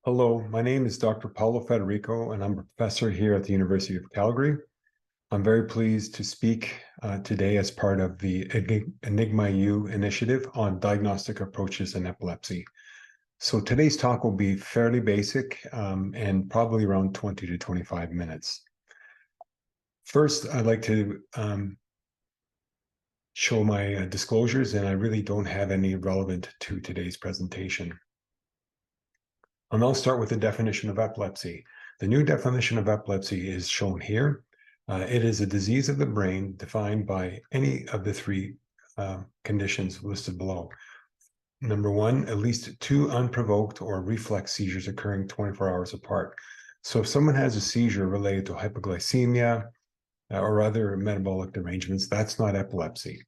Hello, my name is Dr. Paulo Federico, and I'm a professor here at the University of Calgary. I'm very pleased to speak today as part of the ENIGMA-U initiative on diagnostic approaches in epilepsy. So today's talk will be fairly basic and probably around 20 to 25 minutes. First, I'd like to show my disclosures, and I really don't have any relevant to today's presentation. I'll now start with the definition of epilepsy. The new definition of epilepsy is shown here. It is a disease of the brain defined by any of the three conditions listed below. Number one, at least two unprovoked or reflex seizures occurring 24 hours apart. So if someone has a seizure related to hypoglycemia or other metabolic derangements, that's not epilepsy.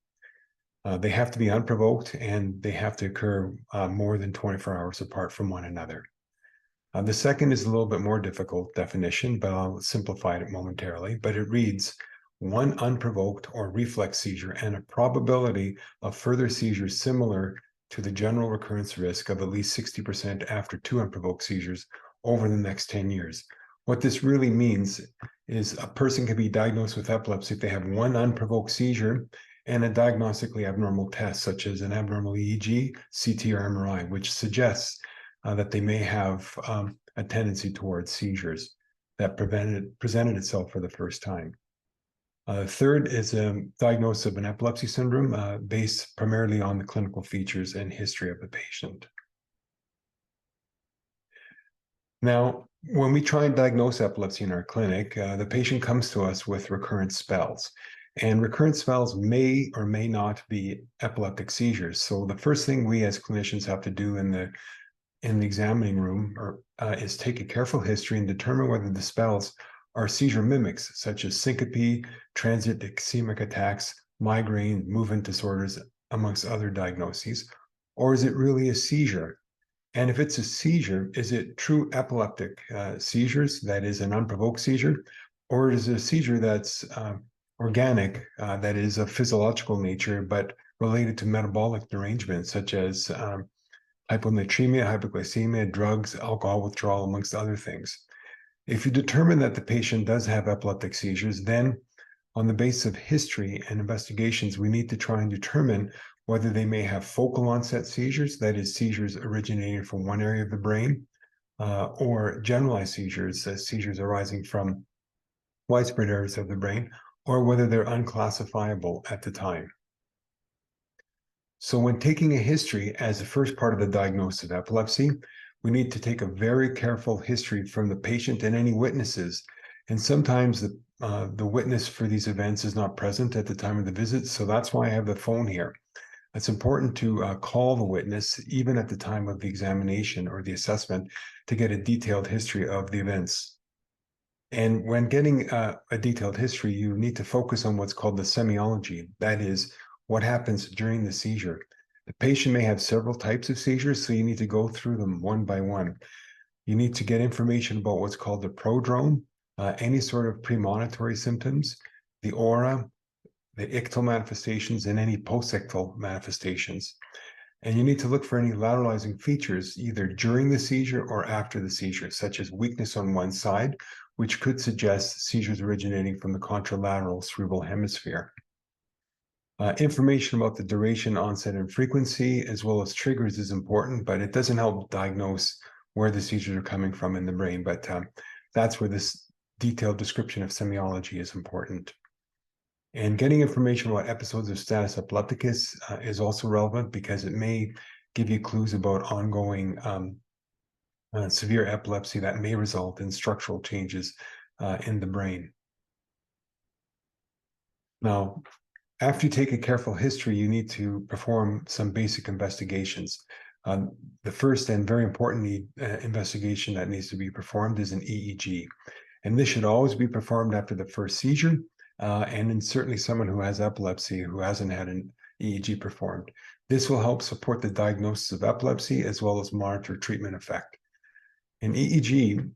They have to be unprovoked and they have to occur more than 24 hours apart from one another. The second is a little bit more difficult definition, but I'll simplify it momentarily. But it reads, one unprovoked or reflex seizure and a probability of further seizures similar to the general recurrence risk of at least 60% after two unprovoked seizures over the next 10 years. What this really means is a person can be diagnosed with epilepsy if they have one unprovoked seizure and a diagnostically abnormal test, such as an abnormal EEG, CT, or MRI, which suggests that they may have a tendency towards seizures that presented itself for the first time. Third is a diagnosis of an epilepsy syndrome based primarily on the clinical features and history of the patient. Now, when we try and diagnose epilepsy in our clinic, the patient comes to us with recurrent spells. And recurrent spells may or may not be epileptic seizures. So the first thing we as clinicians have to do in the examining room is take a careful history and determine whether the spells are seizure mimics, such as syncope, transient ischemic attacks, migraine, movement disorders, amongst other diagnoses, or is it really a seizure? And if it's a seizure, is it true epileptic seizures, that is an unprovoked seizure, or is it a seizure that's organic, that is of physiological nature, but related to metabolic derangements, such as hyponatremia, hypoglycemia, drugs, alcohol withdrawal, amongst other things. If you determine that the patient does have epileptic seizures, then on the basis of history and investigations, we need to try and determine whether they may have focal onset seizures, that is seizures originating from one area of the brain, or generalized seizures, seizures arising from widespread areas of the brain, or whether they're unclassifiable at the time. So when taking a history as the first part of the diagnosis of epilepsy, we need to take a very careful history from the patient and any witnesses. And sometimes the witness for these events is not present at the time of the visit. So that's why I have the phone here. It's important to call the witness even at the time of the examination or the assessment to get a detailed history of the events. And when getting a detailed history, you need to focus on what's called the semiology. That is, what happens during the seizure. The patient may have several types of seizures, so you need to go through them one by one. You need to get information about what's called the prodrome, any sort of premonitory symptoms, the aura, the ictal manifestations, and any post-ictal manifestations. And you need to look for any lateralizing features either during the seizure or after the seizure, such as weakness on one side, which could suggest seizures originating from the contralateral cerebral hemisphere. Information about the duration, onset, and frequency, as well as triggers, is important, but it doesn't help diagnose where the seizures are coming from in the brain. But that's where this detailed description of semiology is important. And getting information about episodes of status epilepticus is also relevant because it may give you clues about ongoing severe epilepsy that may result in structural changes in the brain. Now, after you take a careful history, you need to perform some basic investigations. The first and very important investigation that needs to be performed is an EEG. And this should always be performed after the first seizure, and in certainly someone who has epilepsy who hasn't had an EEG performed. This will help support the diagnosis of epilepsy as well as monitor treatment effect. An EEG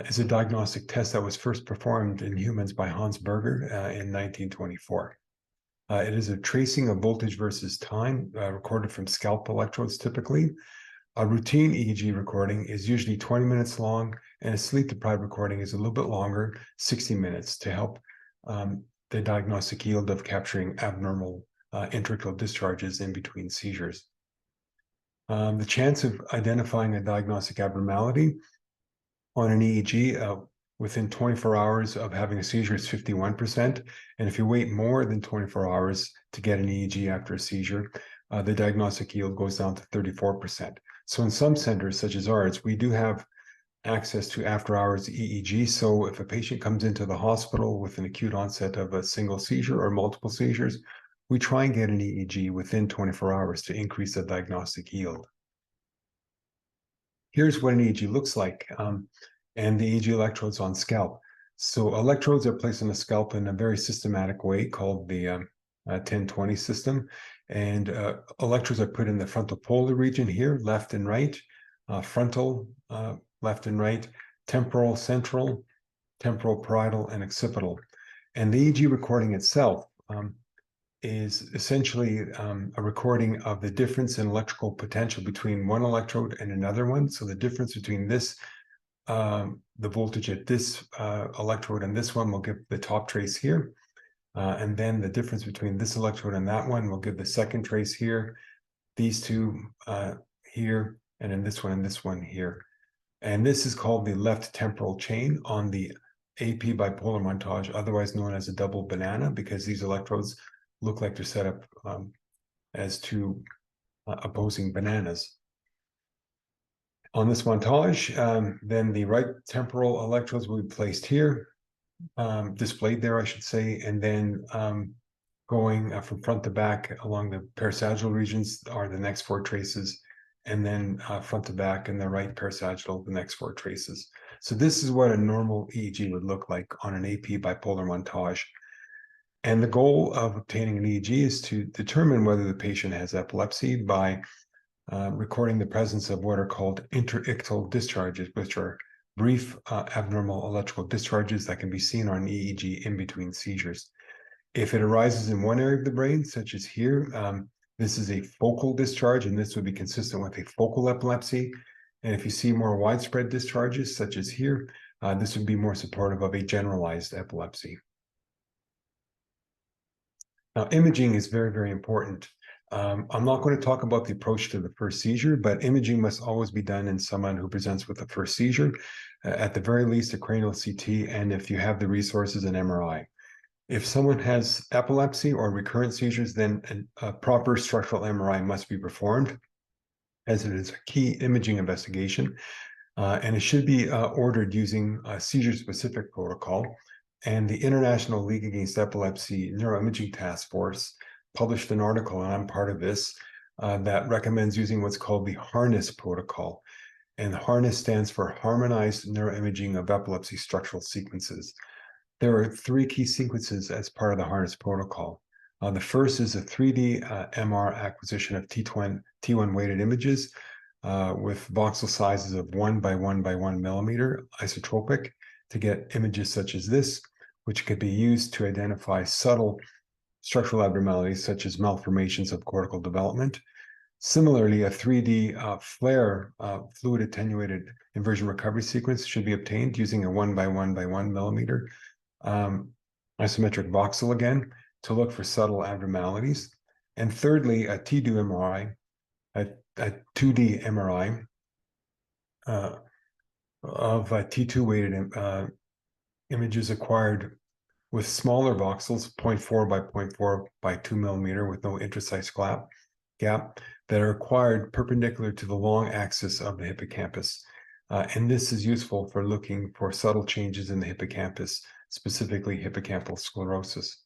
is a diagnostic test that was first performed in humans by Hans Berger in 1924. It is a tracing of voltage versus time recorded from scalp electrodes typically. A routine EEG recording is usually 20 minutes long, and a sleep-deprived recording is a little bit longer, 60 minutes, to help the diagnostic yield of capturing abnormal intracranial discharges in between seizures. The chance of identifying a diagnostic abnormality on an EEG within 24 hours of having a seizure is 51%. And if you wait more than 24 hours to get an EEG after a seizure, the diagnostic yield goes down to 34%. So in some centers, such as ours, we do have access to after-hours EEG. So if a patient comes into the hospital with an acute onset of a single seizure or multiple seizures, we try and get an EEG within 24 hours to increase the diagnostic yield. Here's what an EEG looks like, and the EEG electrodes on scalp. So electrodes are placed on the scalp in a very systematic way called the 10-20 system. And electrodes are put in the frontal polar region here, left and right, frontal, left and right, temporal, central, temporal, parietal, and occipital. And the EEG recording itself is essentially a recording of the difference in electrical potential between one electrode and another one. So the difference between this, the voltage at this electrode and this one will give the top trace here. And then the difference between this electrode and that one will give the second trace here, these two here, and then this one and this one here. And this is called the left temporal chain on the AP bipolar montage, otherwise known as a double banana, because these electrodes look like they're set up as two opposing bananas. On this montage, then the right temporal electrodes will be placed here, displayed there, I should say, and then going from front to back along the parasagittal regions are the next four traces, and then front to back in the right parasagittal, the next four traces. So this is what a normal EEG would look like on an AP bipolar montage. And the goal of obtaining an EEG is to determine whether the patient has epilepsy by recording the presence of what are called interictal discharges, which are brief abnormal electrical discharges that can be seen on EEG in between seizures. If it arises in one area of the brain, such as here, this is a focal discharge, and this would be consistent with a focal epilepsy. And if you see more widespread discharges, such as here, this would be more supportive of a generalized epilepsy. Now, imaging is very, very important. I'm not going to talk about the approach to the first seizure, but imaging must always be done in someone who presents with the first seizure, at the very least a cranial CT, and if you have the resources, an MRI. If someone has epilepsy or recurrent seizures, then a proper structural MRI must be performed, as it is a key imaging investigation, and it should be ordered using a seizure-specific protocol. And the International League Against Epilepsy Neuroimaging Task Force published an article, and I'm part of this, that recommends using what's called the HARNESS protocol. And HARNESS stands for Harmonized Neuroimaging of Epilepsy Structural Sequences. There are three key sequences as part of the HARNESS protocol. The first is a 3D MR acquisition of T1 weighted images with voxel sizes of 1 by 1 by 1 millimeter isotropic to get images such as this, which could be used to identify subtle structural abnormalities such as malformations of cortical development. Similarly, a 3D FLAIR fluid attenuated inversion recovery sequence should be obtained using a 1 by 1 by 1 millimeter isometric voxel again to look for subtle abnormalities. And thirdly, a T2 MRI, a 2D MRI of T2 weighted images acquired with smaller voxels, 0.4 by 0.4 by 2 millimeter with no interstice gap that are acquired perpendicular to the long axis of the hippocampus. And this is useful for looking for subtle changes in the hippocampus, specifically hippocampal sclerosis.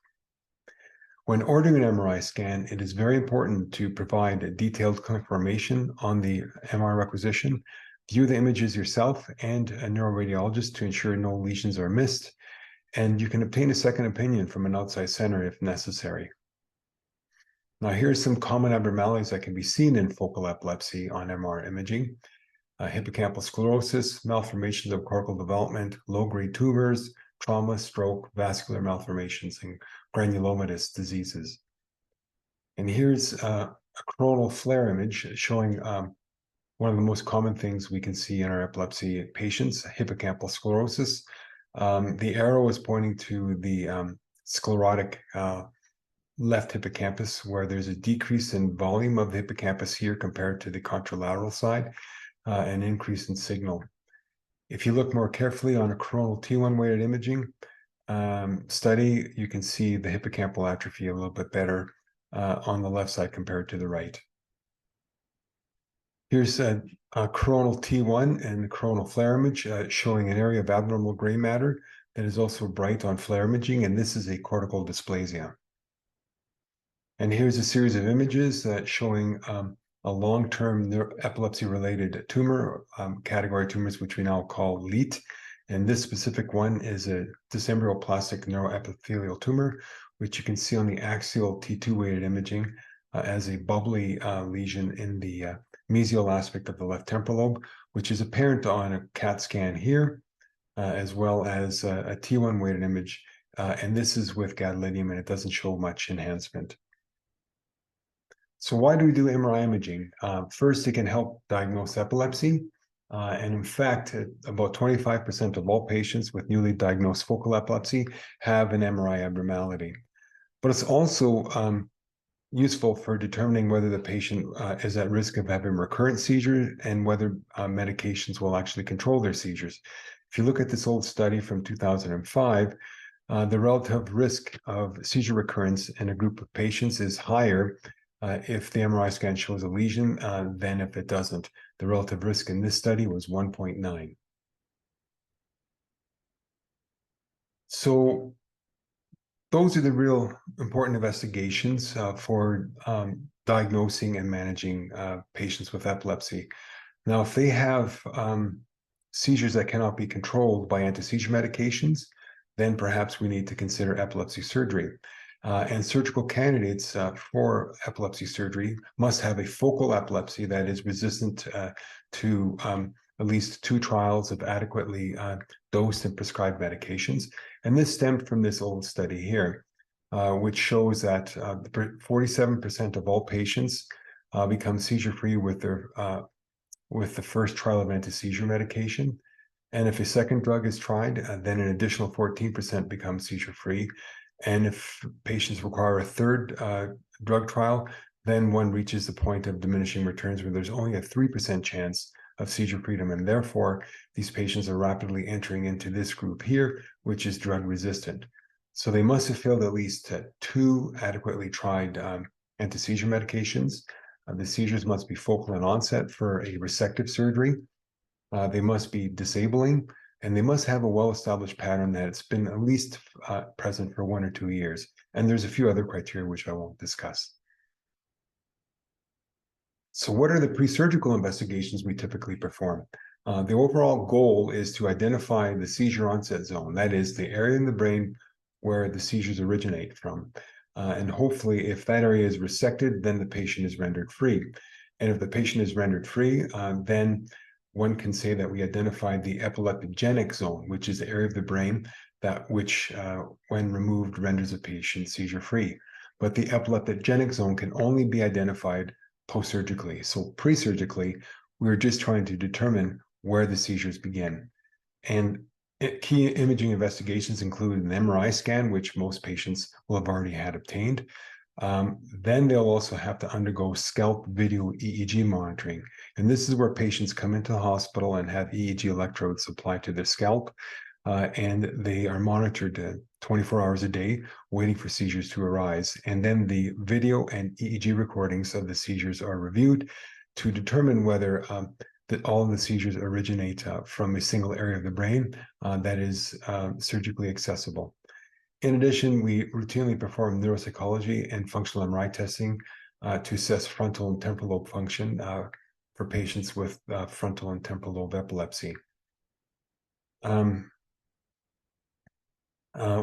When ordering an MRI scan, it is very important to provide a detailed clinical information on the MRI requisition, view the images yourself and a neuroradiologist to ensure no lesions are missed, and you can obtain a second opinion from an outside center if necessary. Now, here's some common abnormalities that can be seen in focal epilepsy on MR imaging. Hippocampal sclerosis, malformations of cortical development, low-grade tumors, trauma, stroke, vascular malformations, and granulomatous diseases. And here's a coronal FLAIR image showing one of the most common things we can see in our epilepsy patients, hippocampal sclerosis. The arrow is pointing to the sclerotic left hippocampus, where there's a decrease in volume of the hippocampus here compared to the contralateral side, an increase in signal. If you look more carefully on a coronal T1 weighted imaging study, you can see the hippocampal atrophy a little bit better on the left side compared to the right. Here's a coronal T1 and coronal flare image showing an area of abnormal gray matter that is also bright on flare imaging, and this is a cortical dysplasia. And here's a series of images showing a long-term epilepsy-related tumor, category tumors, which we now call LEAT. And this specific one is a dysembryoplastic neuroepithelial tumor, which you can see on the axial T2 weighted imaging as a bubbly lesion in the mesial aspect of the left temporal lobe, which is apparent on a CAT scan here, as well as a T1 weighted image. And this is with gadolinium, and it doesn't show much enhancement. So why do we do MRI imaging? First, it can help diagnose epilepsy. And in fact, about 25% of all patients with newly diagnosed focal epilepsy have an MRI abnormality. But it's also useful for determining whether the patient is at risk of having recurrent seizures and whether medications will actually control their seizures. If you look at this old study from 2005, the relative risk of seizure recurrence in a group of patients is higher if the MRI scan shows a lesion than if it doesn't. The relative risk in this study was 1.9. So those are the real important investigations for diagnosing and managing patients with epilepsy. Now, if they have seizures that cannot be controlled by anti-seizure medications, then perhaps we need to consider epilepsy surgery. And surgical candidates for epilepsy surgery must have a focal epilepsy that is resistant to at least 2 trials of adequately dosed and prescribed medications. And this stemmed from this old study here, which shows that 47% of all patients become seizure-free with the first trial of anti-seizure medication. And if a second drug is tried, then an additional 14% become seizure-free. And if patients require a third drug trial, then one reaches the point of diminishing returns where there's only a 3% chance of seizure freedom. And therefore, these patients are rapidly entering into this group here, which is drug resistant. So they must have failed at least 2 adequately tried anti-seizure medications. The seizures must be focal in onset for a resective surgery. They must be disabling, and they must have a well-established pattern that it's been at least present for 1 or 2 years. And there's a few other criteria which I won't discuss. So what are the pre-surgical investigations we typically perform? The overall goal is to identify the seizure onset zone, that is the area in the brain where the seizures originate from. And hopefully, if that area is resected, then the patient is rendered free. And if the patient is rendered free, then one can say that we identified the epileptogenic zone, which is the area of the brain which, when removed, renders a patient seizure-free. But the epileptogenic zone can only be identified post-surgically. So pre-surgically, we're just trying to determine where the seizures begin. And key imaging investigations include an MRI scan, which most patients will have already had obtained. Then they'll also have to undergo scalp video EEG monitoring. And this is where patients come into the hospital and have EEG electrodes applied to their scalp. And they are monitored 24 hours a day, waiting for seizures to arise. And then the video and EEG recordings of the seizures are reviewed to determine whether that all of the seizures originate from a single area of the brain that is surgically accessible. In addition, we routinely perform neuropsychology and functional MRI testing to assess frontal and temporal lobe function for patients with frontal and temporal lobe epilepsy.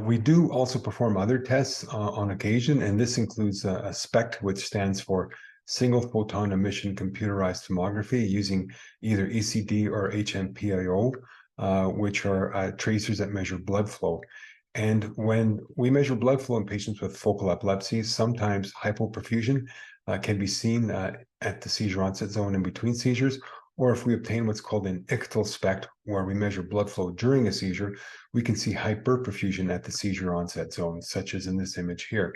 We do also perform other tests on occasion, and this includes a SPECT, which stands for single photon emission computerized tomography, using either ECD or HMPIO, which are tracers that measure blood flow. And when we measure blood flow in patients with focal epilepsy, sometimes hypoperfusion can be seen at the seizure onset zone in between seizures, or if we obtain what's called an ictal SPECT, where we measure blood flow during a seizure, we can see hyperperfusion at the seizure onset zone, such as in this image here.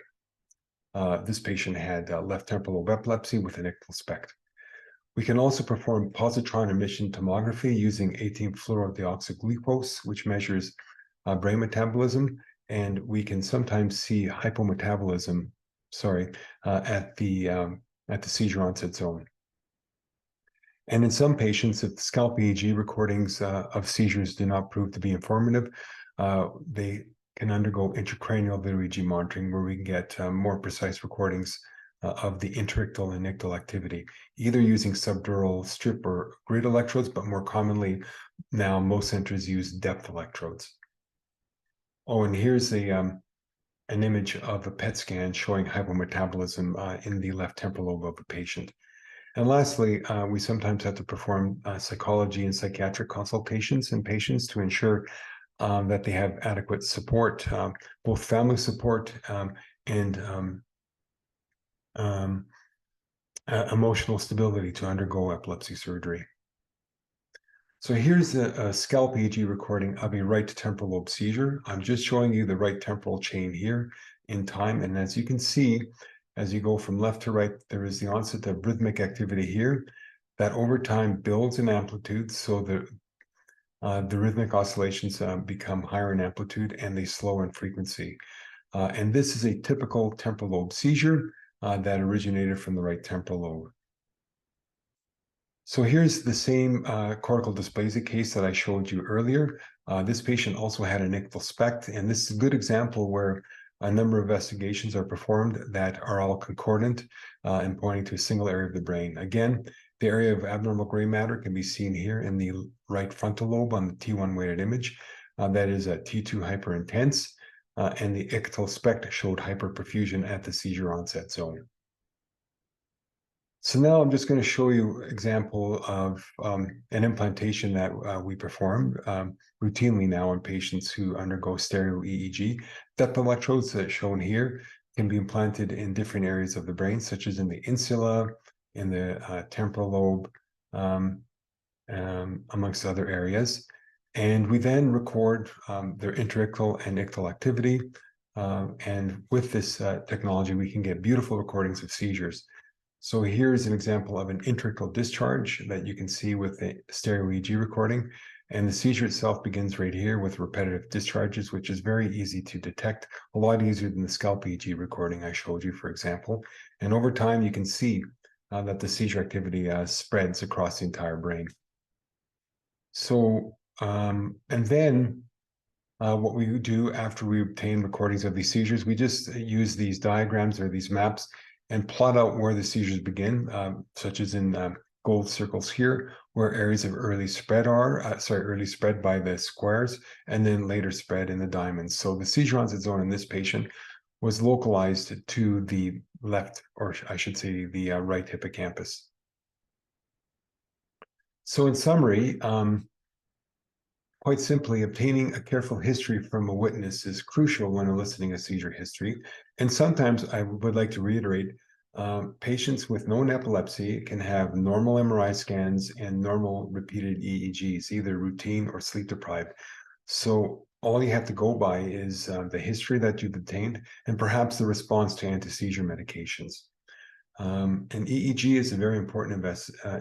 This patient had left temporal lobe epilepsy with an ictal SPECT. We can also perform positron emission tomography using 18-fluorodeoxyglucose, which measures brain metabolism, and we can sometimes see hypometabolism, at the seizure onset zone. And in some patients, if the scalp EEG recordings of seizures do not prove to be informative, they can undergo intracranial video EEG monitoring, where we can get more precise recordings of the interictal and ictal activity, either using subdural strip or grid electrodes, but more commonly now most centers use depth electrodes. Oh, and here's an image of a PET scan showing hypometabolism in the left temporal lobe of a patient. And lastly, we sometimes have to perform psychology and psychiatric consultations in patients to ensure that they have adequate support, both family support and emotional stability to undergo epilepsy surgery. So here's a scalp EEG recording of a right temporal lobe seizure. I'm just showing you the right temporal chain here in time. And as you can see, as you go from left to right, there is the onset of rhythmic activity here that over time builds in amplitude, so the rhythmic oscillations become higher in amplitude and they slow in frequency. And this is a typical temporal lobe seizure that originated from the right temporal lobe. So here's the same cortical dysplasia case that I showed you earlier. This patient also had an ictal SPECT, and this is a good example where a number of investigations are performed that are all concordant and pointing to a single area of the brain. Again, the area of abnormal gray matter can be seen here in the right frontal lobe on the T1 weighted image. That is a T2 hyperintense, and the ictal SPECT showed hyperperfusion at the seizure onset zone. So now I'm just going to show you an example of an implantation that we perform routinely now in patients who undergo stereo EEG. Depth electrodes that are shown here can be implanted in different areas of the brain, such as in the insula, in the temporal lobe, amongst other areas. And we then record their interictal and ictal activity. And with this technology, we can get beautiful recordings of seizures. So here's an example of an interictal discharge that you can see with the stereo EEG recording. And the seizure itself begins right here with repetitive discharges, which is very easy to detect, a lot easier than the scalp EEG recording I showed you, for example. And over time, you can see that the seizure activity spreads across the entire brain. So, and then what we do after we obtain recordings of these seizures, we just use these diagrams or these maps and plot out where the seizures begin, such as in gold circles here, where areas of early spread are, early spread by the squares, and then later spread in the diamonds. So the seizure onset zone in this patient was localized to the left, or I should say the right hippocampus. So in summary, quite simply, obtaining a careful history from a witness is crucial when eliciting a seizure history. And sometimes I would like to reiterate, patients with known epilepsy can have normal MRI scans and normal repeated EEGs, either routine or sleep deprived. So all you have to go by is the history that you've obtained and perhaps the response to anti-seizure medications. And EEG is a very important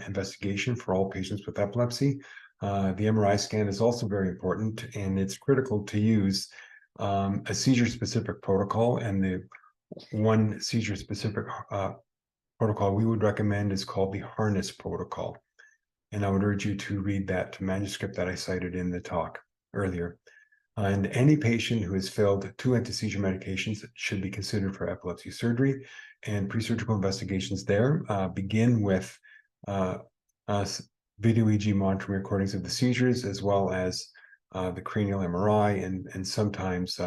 investigation for all patients with epilepsy. The MRI scan is also very important, and it's critical to use a seizure-specific protocol. And the one seizure-specific protocol we would recommend is called the harness protocol. And I would urge you to read that manuscript that I cited in the talk earlier. And any patient who has failed 2 anti-seizure medications should be considered for epilepsy surgery. And pre-surgical investigations there begin with video EEG monitoring recordings of the seizures, as well as the cranial MRI and sometimes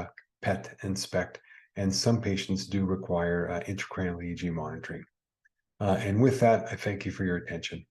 PET and SPECT. And some patients do require intracranial EEG monitoring. And with that, I thank you for your attention.